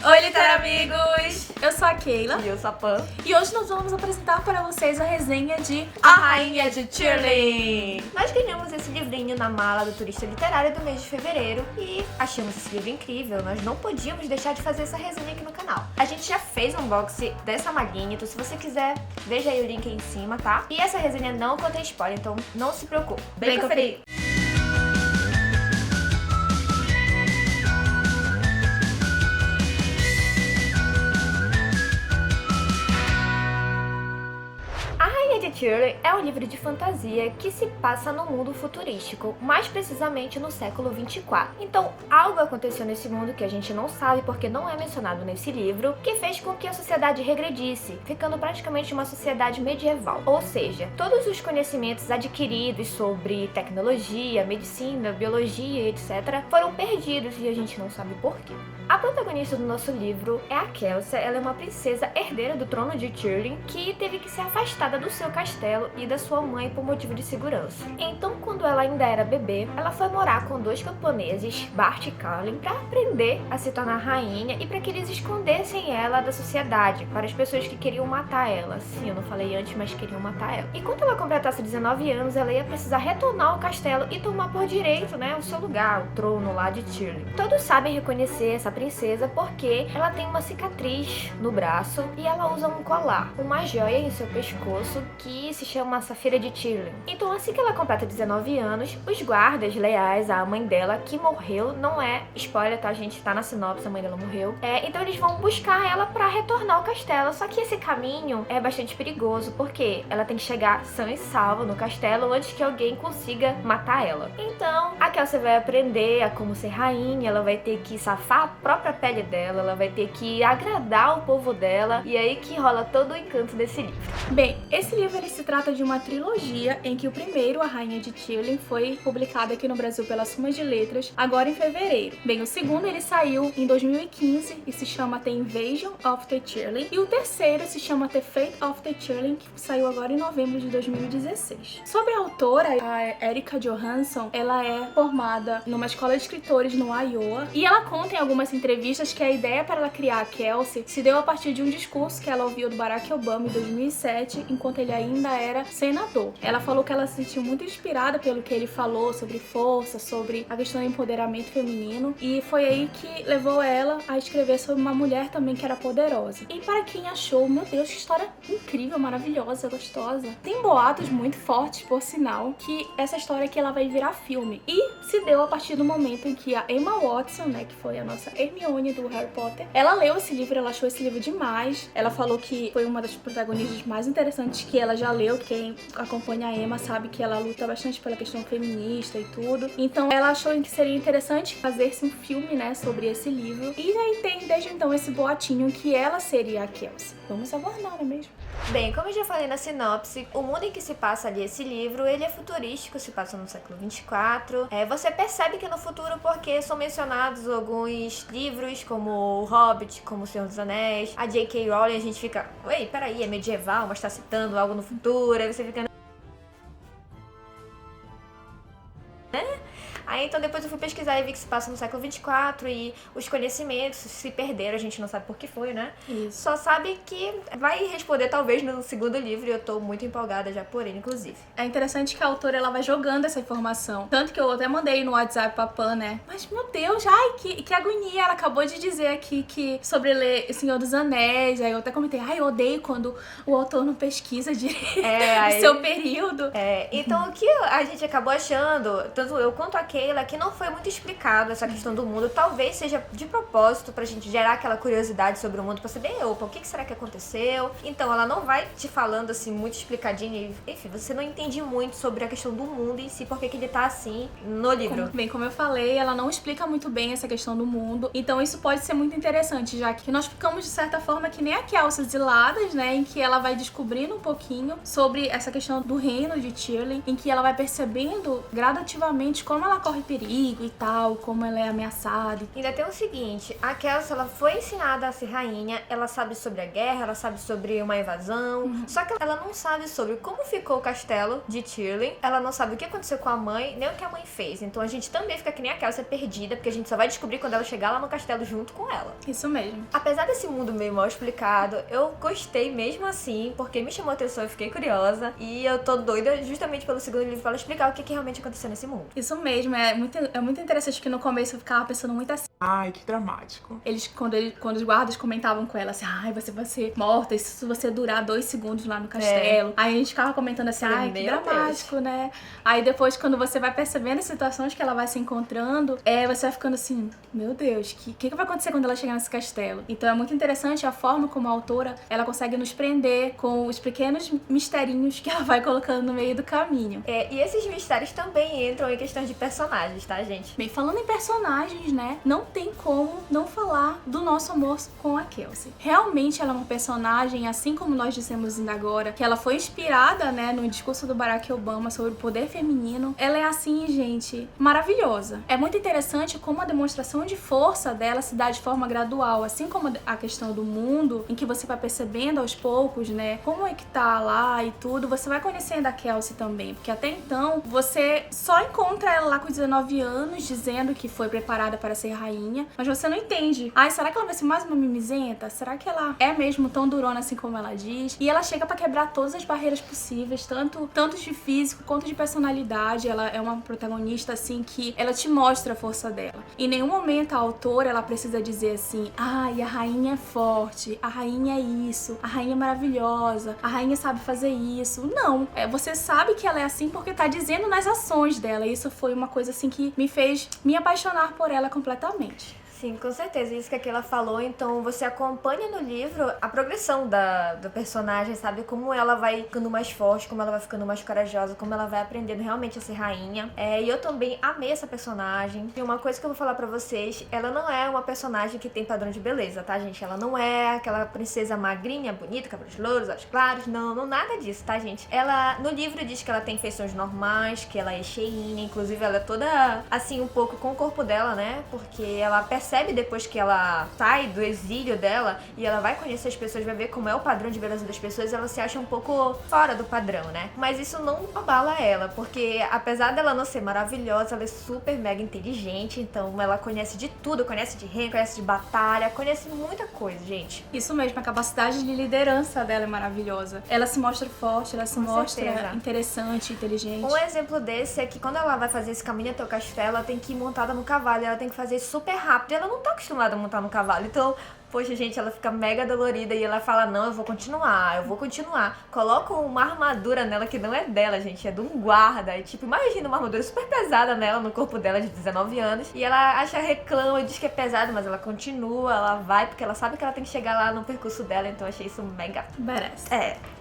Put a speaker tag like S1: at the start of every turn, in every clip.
S1: Oi, Literamigos! Eu sou a Keila.
S2: E eu sou a Pan.
S1: E hoje nós vamos apresentar para vocês a resenha de A Rainha de Shirley.
S2: Nós ganhamos esse livrinho na mala do turista literário do mês de fevereiro e achamos esse livro incrível. Nós não podíamos deixar de fazer essa resenha aqui no canal. A gente já fez um unboxing dessa malinha, então se você quiser, veja aí o link aí em cima, tá? E essa resenha não contém spoiler, então não se preocupe. Bem conferir! Shirley é um livro de fantasia que se passa no mundo futurístico, mais precisamente no século 24. Então, algo aconteceu nesse mundo que a gente não sabe porque não é mencionado nesse livro, que fez com que a sociedade regredisse, ficando praticamente uma sociedade medieval. Ou seja, todos os conhecimentos adquiridos sobre tecnologia, medicina, biologia, etc., foram perdidos e a gente não sabe por quê. A protagonista do nosso livro é a Kelsey. Ela é uma princesa herdeira do trono de Shirley que teve que ser afastada do seu castelo e da sua mãe por motivo de segurança. Então, quando ela ainda era bebê, ela foi morar com dois camponeses, Bart e Carlin, para aprender a se tornar rainha e para que eles escondessem ela da sociedade, para as pessoas que queriam matar ela. Sim, eu não falei antes, mas queriam matar ela. E quando ela completasse 19 anos, ela ia precisar retornar ao castelo e tomar por direito, o seu lugar, o trono lá de Shirley. Todos sabem reconhecer essa princesa porque ela tem uma cicatriz no braço e ela usa um colar, uma joia em seu pescoço que se chama Safira de Shirley. Então, assim que ela completa 19 anos, os guardas leais à mãe dela, que morreu, não é spoiler, tá, gente? Tá na sinopse, a mãe dela morreu. Então eles vão buscar ela pra retornar ao castelo. Só que esse caminho é bastante perigoso, porque ela tem que chegar sã e salva no castelo antes que alguém consiga matar ela. Então, a Kelsey vai aprender a como ser rainha, ela vai ter que safar a própria pele dela, ela vai ter que agradar o povo dela, e aí que rola todo o encanto desse livro.
S1: Bem, esse livro ele se trata de uma trilogia em que o primeiro, A Rainha de Shirley, foi publicado aqui no Brasil pela Suma de Letras, agora em fevereiro. Bem, o segundo ele saiu em 2015 e se chama The Invasion of the Shirley, e o terceiro se chama The Fate of the Shirley, que saiu agora em novembro de 2016. Sobre a autora, a Erika Johansson, ela é formada numa escola de escritores no Iowa, e ela conta em algumas entrevistas que a ideia para ela criar a Kelsey se deu a partir de um discurso que ela ouviu do Barack Obama em 2007, enquanto ele ainda era senador. Ela falou que ela se sentiu muito inspirada pelo que ele falou sobre força, sobre a questão do empoderamento feminino, e foi aí que levou ela a escrever sobre uma mulher também que era poderosa. E para quem achou, meu Deus, que história incrível, maravilhosa, gostosa. Tem boatos muito fortes, por sinal, que essa história aqui ela vai virar filme. E se deu a partir do momento em que a Emma Watson, que foi a nossa Hermione do Harry Potter, ela leu esse livro, ela achou esse livro demais. Ela falou que foi uma das protagonistas mais interessantes que ela já leu. Quem acompanha a Emma sabe que ela luta bastante pela questão feminista e tudo. Então ela achou que seria interessante fazer-se um filme, sobre esse livro. E aí tem desde então esse boatinho que ela seria a Kelsey. Vamos aguardar, não é mesmo?
S2: Bem, como eu já falei na sinopse, o mundo em que se passa ali esse livro, ele é futurístico, se passa no século 24. Você percebe que no futuro, porque são mencionados alguns livros, como O Hobbit, como O Senhor dos Anéis, a J.K. Rowling, a gente fica, ué, peraí, é medieval, mas tá citando algo no futuro, aí você fica... Aí então depois eu fui pesquisar e vi que se passa no século 24 e os conhecimentos se perderam, a gente não sabe por que foi,
S1: Isso.
S2: Só sabe que vai responder talvez no segundo livro e eu tô muito empolgada já por ele, inclusive.
S1: É interessante que a autora ela vai jogando essa informação. Tanto que eu até mandei no WhatsApp pra Pan, Mas meu Deus, que agonia. Ela acabou de dizer aqui que sobre ler Senhor dos Anéis. Aí eu até comentei, eu odeio quando o autor não pesquisa direito o seu período.
S2: Então o que a gente acabou achando, tanto eu quanto a Keila, que não foi muito explicado essa questão do mundo. Talvez seja de propósito pra gente gerar aquela curiosidade sobre o mundo, pra saber, opa, o que será que aconteceu? Então ela não vai te falando assim, muito explicadinho. Enfim, você não entende muito sobre a questão do mundo em si, porque que ele tá assim no livro.
S1: Como eu falei, ela não explica muito bem essa questão do mundo. Então isso pode ser muito interessante, já que nós ficamos de certa forma que nem a Kelsey exiladas, em que ela vai descobrindo um pouquinho sobre essa questão do reino de Shirley, em que ela vai percebendo gradativamente como ela corre corre perigo e tal, como ela é ameaçada.
S2: Ainda tem o seguinte, a Kelsey, ela foi ensinada a ser rainha, ela sabe sobre a guerra, ela sabe sobre uma invasão, só que ela não sabe sobre como ficou o castelo de Tyrell, ela não sabe o que aconteceu com a mãe, nem o que a mãe fez. Então a gente também fica que nem a Kelsey perdida, porque a gente só vai descobrir quando ela chegar lá no castelo junto com ela.
S1: Isso mesmo.
S2: Apesar desse mundo meio mal explicado, eu gostei mesmo assim, porque me chamou a atenção, eu fiquei curiosa, e eu tô doida justamente pelo segundo livro pra ela explicar o que realmente aconteceu nesse mundo.
S1: Isso mesmo, é muito interessante que no começo eu ficava pensando muito assim.
S3: Ai, que dramático.
S1: Quando os guardas comentavam com ela assim, ai, você vai ser morta, isso se você durar 2 segundos lá no castelo. Aí a gente ficava comentando assim, ai, que dramático, né? Aí depois, quando você vai percebendo as situações que ela vai se encontrando, você vai ficando assim, meu Deus, o que vai acontecer quando ela chegar nesse castelo? Então é muito interessante a forma como a autora, ela consegue nos prender com os pequenos misterinhos que ela vai colocando no meio do caminho.
S2: E esses mistérios também entram em questões de personagens, tá, gente?
S1: Bem, falando em personagens, né, não tem como não falar do nosso amor com a Kelsey. Realmente ela é uma personagem, assim como nós dissemos ainda agora, que ela foi inspirada, né, no discurso do Barack Obama sobre o poder feminino. Ela é assim, gente, maravilhosa. É muito interessante como a demonstração de força dela se dá de forma gradual, assim como a questão do mundo, em que você vai percebendo aos poucos, né, como é que tá lá e tudo, você vai conhecendo a Kelsey também, porque até então você só encontra ela lá com 19 anos, dizendo que foi preparada para ser rainha, mas você não entende. Ai, será que ela vai ser mais uma mimizenta? Será que ela é mesmo tão durona assim como ela diz? E ela chega pra quebrar todas as barreiras possíveis, tanto de físico quanto de personalidade. Ela é uma protagonista assim que ela te mostra a força dela. Em nenhum momento a autora ela precisa dizer assim, ai, a rainha é forte, a rainha é isso, a rainha é maravilhosa, a rainha sabe fazer isso. Não, você sabe que ela é assim porque tá dizendo nas ações dela. Isso foi uma coisa assim que me fez me apaixonar por ela completamente.
S2: Sim, com certeza, isso que a Keila falou, então você acompanha no livro a progressão do personagem, sabe? Como ela vai ficando mais forte, como ela vai ficando mais corajosa, como ela vai aprendendo realmente a ser rainha. E eu também amei essa personagem. E uma coisa que eu vou falar pra vocês, ela não é uma personagem que tem padrão de beleza, tá, gente? Ela não é aquela princesa magrinha, bonita, cabelos louros, olhos claros, não, nada disso, tá, gente? Ela, no livro, diz que ela tem feições normais, que ela é cheinha, inclusive ela é toda, assim, um pouco com o corpo dela, né? Porque ela percebe depois que ela sai do exílio dela e ela vai conhecer as pessoas, vai ver como é o padrão de beleza das pessoas, ela se acha um pouco fora do padrão, né? Mas isso não abala ela, porque apesar dela não ser maravilhosa, ela é super mega inteligente, então ela conhece de tudo, conhece de reino, conhece de batalha, conhece muita coisa, gente.
S1: Isso mesmo, a capacidade de liderança dela é maravilhosa. Ela se mostra forte, ela se mostra interessante, inteligente.
S2: Um exemplo desse é que quando ela vai fazer esse caminho até o castelo, ela tem que ir montada no cavalo, ela tem que fazer isso super rápido, ela não tá acostumada a montar no cavalo, então, poxa, gente, ela fica mega dolorida e ela fala, não, eu vou continuar. Coloca uma armadura nela que não é dela, gente, é de um guarda. E, tipo, imagina uma armadura super pesada nela, no corpo dela de 19 anos. E ela reclama, diz que é pesado, mas ela continua, ela vai, porque ela sabe que ela tem que chegar lá no percurso dela, então eu achei isso mega
S1: badass.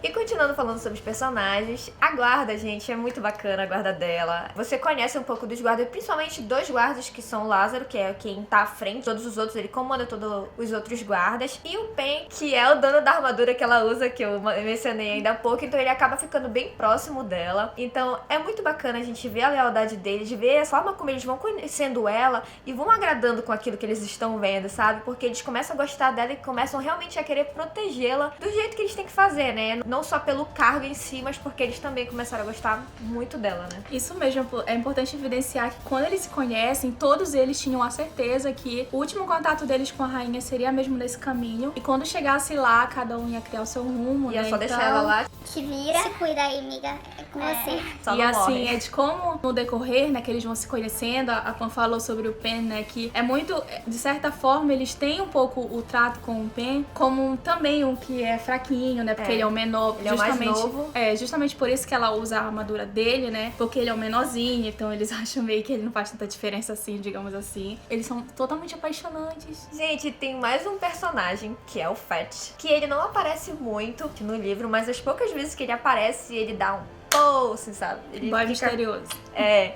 S2: E continuando falando sobre os personagens, a guarda, gente, é muito bacana a guarda dela. Você conhece um pouco dos guardas, principalmente 2 guardas, que são o Lázaro, que é quem tá à frente, todos os outros, ele comanda todos os outros guardas, e o Pen, que é o dono da armadura que ela usa, que eu mencionei ainda há pouco, então ele acaba ficando bem próximo dela. Então é muito bacana a gente ver a lealdade deles, ver a forma como eles vão conhecendo ela e vão agradando com aquilo que eles estão vendo, sabe? Porque eles começam a gostar dela e começam realmente a querer protegê-la do jeito que eles têm que fazer, né? Não só pelo cargo em si, mas porque eles também começaram a gostar muito dela, né?
S1: Isso mesmo, é importante evidenciar que quando eles se conhecem, todos eles tinham a certeza que o último contato deles com a rainha seria mesmo nesse caminho, e quando chegasse lá, cada um ia criar o seu rumo,
S2: ia
S1: né?
S2: só deixar ela lá.
S4: Te vira, se cuida aí, amiga, é com você.
S2: Só
S1: e
S2: não
S1: assim,
S2: morre.
S1: é de como no decorrer, né, que eles vão se conhecendo, a Pan falou sobre o Pen, né, que é muito, de certa forma, eles têm um pouco o trato com o Pen, como também um que é fraquinho, né, porque ele é o menor,
S2: ele é o mais novo.
S1: Justamente por isso que ela usa a armadura dele, né, porque ele é o menorzinho, então eles acham meio que ele não faz tanta diferença assim, digamos assim. Eles são totalmente apaixonantes.
S2: Gente, tem mais um personagem, que é o Fett, que ele não aparece muito no livro, mas as poucas vezes que ele aparece, ele dá um fosse, sabe? Ele
S1: Boy
S2: fica...
S1: misterioso.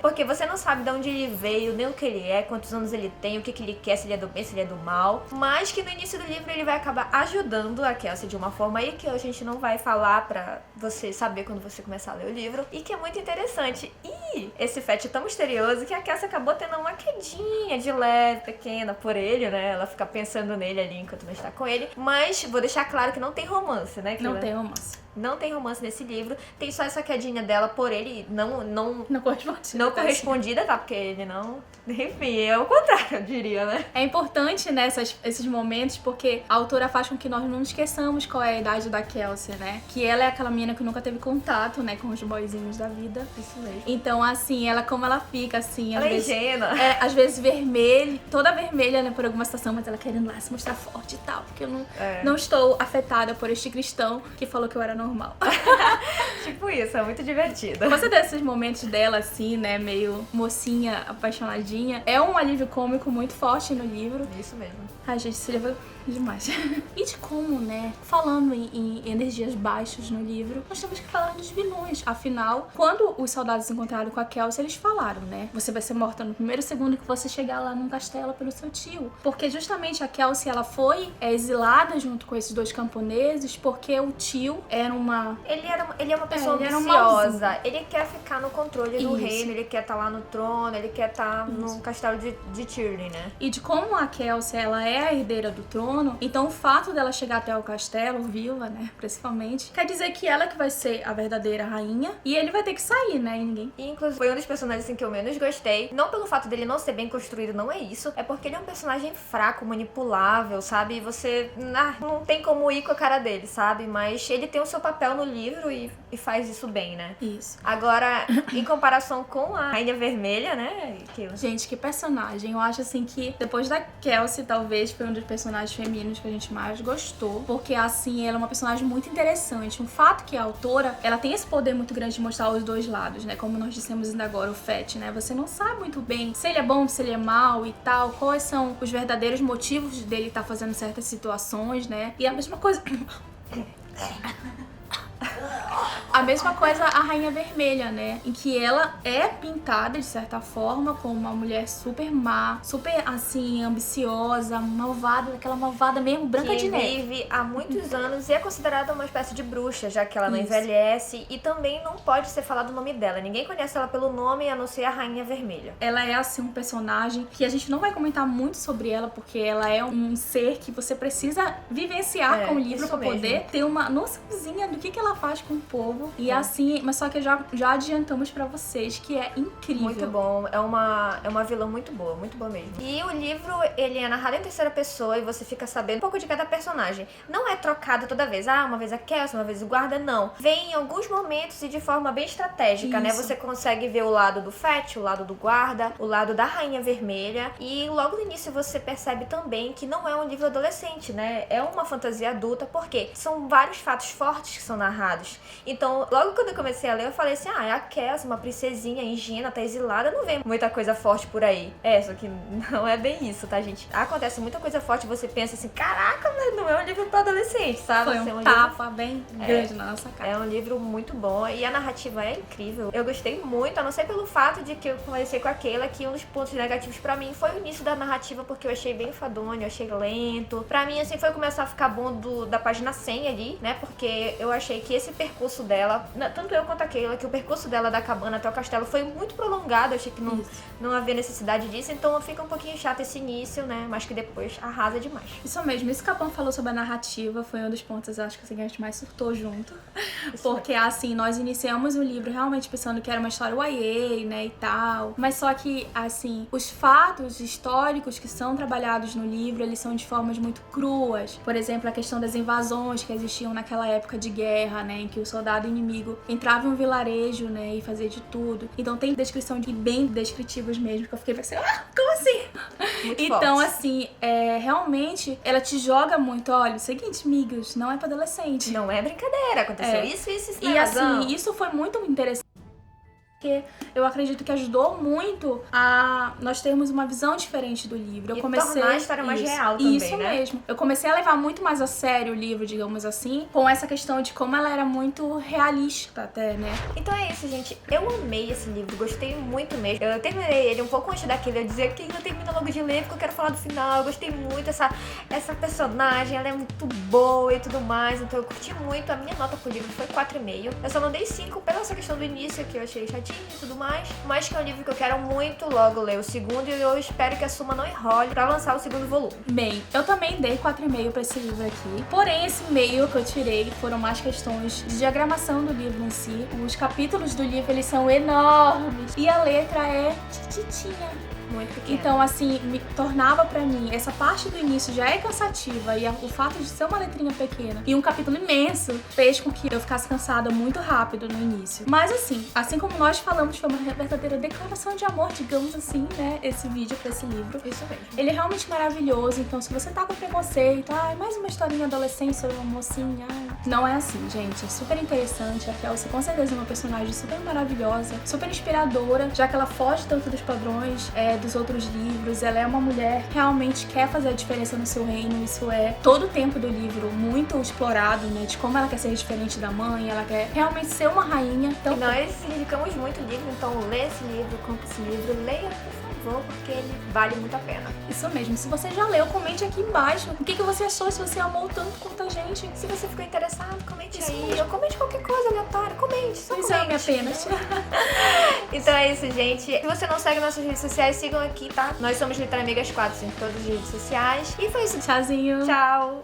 S2: Porque você não sabe de onde ele veio, nem o que ele é, quantos anos ele tem, o que ele quer, se ele é do bem, se ele é do mal. Mas que no início do livro ele vai acabar ajudando a Kelsey de uma forma aí que a gente não vai falar pra você saber quando você começar a ler o livro. E que é muito interessante. E esse Fett é tão misterioso que a Kelsey acabou tendo uma quedinha de leve, pequena, por ele, né? Ela fica pensando nele ali enquanto não está com ele. Mas vou deixar claro que não tem romance, né?
S1: Não tem romance.
S2: Não tem romance nesse livro. Tem só essa quedinha dela por ele
S1: não correspondida.
S2: Não correspondida, tá? Porque ele não... Enfim, é o contrário, eu diria, né?
S1: É importante, né, esses momentos, porque a autora faz com que nós não esqueçamos qual é a idade da Kelsey, né? Que ela é aquela menina que nunca teve contato, né, com os boyzinhos da vida.
S2: Isso mesmo.
S1: Então, assim, como ela fica, assim...
S2: Ela é ingênua.
S1: Às vezes vermelha, toda vermelha, né, por alguma situação, mas ela querendo lá se mostrar forte e tal. Porque eu não estou afetada por este cristão que falou que eu era normal.
S2: Tipo isso, é muito divertido.
S1: Você desses momentos dela, assim, né, meio mocinha, apaixonadinha. É um alívio cômico muito forte no livro.
S2: Isso mesmo.
S1: Ai, gente, esse livro é demais. E de como, né, falando em energias baixas no livro, nós temos que falar dos vilões. Afinal, quando os soldados se encontraram com a Kelsey, eles falaram, né, você vai ser morta no primeiro segundo que você chegar lá num castelo pelo seu tio. Porque justamente a Kelsey, ela foi exilada junto com esses dois camponeses, porque o tio era uma...
S2: Ele é uma pessoa ambiciosa. Ele quer ficar no controle do reino, ele quer estar lá no trono, ele quer estar no castelo de Tyrion, né?
S1: E de como a Kelsey, ela é a herdeira do trono, então o fato dela chegar até o castelo, viva, né, principalmente, quer dizer que ela que vai ser a verdadeira rainha e ele vai ter que sair, né, e ninguém.
S2: E, inclusive, foi um dos personagens assim, que eu menos gostei. Não pelo fato dele não ser bem construído, não é isso. É porque ele é um personagem fraco, manipulável, sabe? E você não tem como ir com a cara dele, sabe? Mas ele tem o seu papel no livro e faz isso bem, né?
S1: Isso.
S2: Agora, em comparação com a Rainha Vermelha, né?
S1: Gente, que personagem. Eu acho assim que depois da Kelsey, talvez foi um dos personagens femininos que a gente mais gostou. Porque assim, ela é uma personagem muito interessante. Um fato que a autora, ela tem esse poder muito grande de mostrar os dois lados, né? Como nós dissemos ainda agora, o Fett, né? Você não sabe muito bem se ele é bom, se ele é mal e tal. Quais são os verdadeiros motivos dele estar fazendo certas situações, né? E a mesma coisa... A mesma coisa a Rainha Vermelha, né? Em que ela é pintada, de certa forma, como uma mulher super má, super, assim, ambiciosa, malvada, aquela malvada mesmo, Branca de Neve.
S2: Que vive há muitos anos e é considerada uma espécie de bruxa, já que ela não envelhece. E também não pode ser falado o nome dela. Ninguém conhece ela pelo nome, a não ser a Rainha Vermelha.
S1: Ela é, assim, um personagem que a gente não vai comentar muito sobre ela, porque ela é um ser que você precisa vivenciar com o livro pra poder ter uma noçãozinha do que ela faz com o povo. E assim, mas só que já adiantamos pra vocês que é incrível.
S2: Muito bom, é uma vilã muito boa mesmo. E o livro, ele é narrado em terceira pessoa e você fica sabendo um pouco de cada personagem. Não é trocado toda vez, uma vez a Kelsey, uma vez o guarda, não. Vem em alguns momentos e de forma bem estratégica, né? Você consegue ver o lado do Fett, o lado do guarda, o lado da Rainha Vermelha. E logo no início você percebe também que não é um livro adolescente, né? É uma fantasia adulta, porque são vários fatos fortes que são narrados. Então, logo quando eu comecei a ler, eu falei assim, é a Kelsey, uma princesinha ingênua, tá exilada, não vem muita coisa forte por aí. Só que não é bem isso, tá, gente? Acontece muita coisa forte e você pensa assim, caraca, mas não é um livro pra adolescente, sabe?
S1: Foi um tapa bem grande na nossa cara.
S2: É um livro muito bom e a narrativa é incrível. Eu gostei muito, a não ser pelo fato de que eu conversei com a Keila, que um dos pontos negativos pra mim foi o início da narrativa, porque eu achei bem enfadonho, eu achei lento. Pra mim, assim, foi começar a ficar bom da página 100 ali, né? Porque eu achei que esse percurso dela, tanto eu quanto a Keila, que o percurso dela da cabana até o castelo foi muito prolongado, eu achei que não havia necessidade disso, então fica um pouquinho chato esse início, né? Mas que depois arrasa demais.
S1: Isso mesmo, isso que a Pam falou sobre a narrativa foi um dos pontos, eu acho que assim, a gente mais surtou junto. Porque assim, nós iniciamos o livro realmente pensando que era uma história YA, né, e tal. Mas só que, assim, os fatos históricos que são trabalhados no livro, eles são de formas muito cruas. Por exemplo, a questão das invasões que existiam naquela época de guerra, né, em que o soldado inimigo entrava em um vilarejo, né, e fazia de tudo. Então tem descrição de bem descritivas mesmo, que eu fiquei assim, como assim?
S2: Muito
S1: então,
S2: forte.
S1: assim, realmente, ela te joga muito, olha, o seguinte, amigos, não é pra adolescente.
S2: Não é brincadeira, aconteceu isso,
S1: E
S2: razão.
S1: assim, isso foi muito interessante. porque eu acredito que ajudou muito a nós termos uma visão diferente do livro.
S2: E tornar a história mais real também,
S1: Isso
S2: né?
S1: mesmo. Eu comecei a levar muito mais a sério o livro, digamos assim, com essa questão de como ela era muito realista até, né?
S2: Então é isso, gente. Eu amei esse livro, gostei muito mesmo. Eu terminei ele um pouco antes daquele, eu dizia que ainda termina logo de ler, porque eu quero falar do final. Eu gostei muito, essa personagem, ela é muito boa e tudo mais, então eu curti muito. A minha nota pro livro foi 4,5. Eu só não dei 5 pela essa questão do início, que eu achei chatinho e tudo mais, mas que é um livro que eu quero muito logo ler o segundo, e eu espero que a Suma não enrole pra lançar o segundo volume.
S1: Bem, eu também dei 4,5 pra esse livro aqui. Porém, esse meio que eu tirei foram mais questões de diagramação do livro em si. Os capítulos do livro, eles são enormes. E a letra é tititinha.
S2: Muito pequeno.
S1: Então, assim, me tornava pra mim, essa parte do início já é cansativa, e o fato de ser uma letrinha pequena e um capítulo imenso fez com que eu ficasse cansada muito rápido no início. Mas assim como nós falamos, foi uma verdadeira declaração de amor, digamos assim, né, esse vídeo pra esse livro.
S2: Isso mesmo.
S1: Ele é realmente maravilhoso, então se você tá com preconceito, mais uma historinha adolescente sobre uma mocinha, não é assim, gente, é super interessante. A Kelsey com certeza é uma personagem super maravilhosa, super inspiradora, já que ela foge tanto dos padrões dos outros livros. Ela é uma mulher que realmente quer fazer a diferença no seu reino. Isso é todo o tempo do livro muito explorado, né? De como ela quer ser diferente da mãe, ela quer realmente ser uma rainha. Então,
S2: e nós indicamos muito o livro, então lê esse livro, compre esse livro, leia, por favor, porque ele vale muito a pena.
S1: Isso mesmo. Se você já leu, comente aqui embaixo o que você achou, se você amou tanto quanto a gente.
S2: Se você ficou interessado, comente
S1: Isso
S2: aí.
S1: mesmo.
S2: Ou comente qualquer coisa aleatória, comente, só
S1: Exame
S2: comente.
S1: apenas.
S2: Então é isso, gente. Se você não segue nossas redes sociais, sigam aqui, tá? Nós somos Letra Amigas 4 em todas as redes sociais. E foi isso.
S1: Tchauzinho.
S2: Tchau!